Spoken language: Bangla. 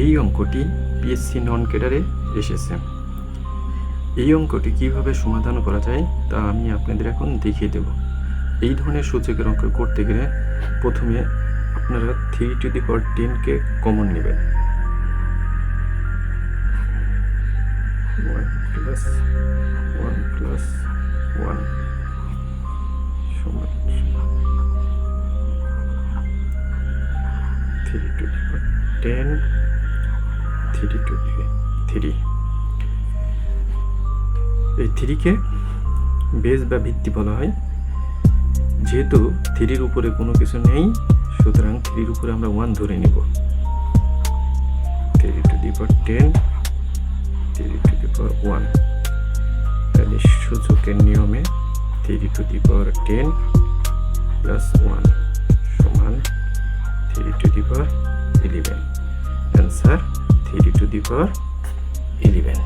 এই অঙ্কটি পিএসসি নন ক্যাডারে এসেছে। এই অঙ্কটি কিভাবে সমাধান করা যায় তা আমি আপনাদের এখন দেখিয়ে দেব। এই ধরনের সূচকের অঙ্ক করতে গেলে প্রথমে আপনারা 3^10 কমন নেবেন। 1 + 1 + 1 সমান 3^10 3 এই 3কে বেস বা ভিত্তি বলা হয়। যেহেতু 3-র উপরে কোনো কিছু নেই, সুতরাং 3-র উপরে আমরা 1 ধরে নেব। 3^10 3^1, তাহলে সূচকের নিয়মে 3^10 + 1 সমান 3^11। অ্যান্সার 3^11।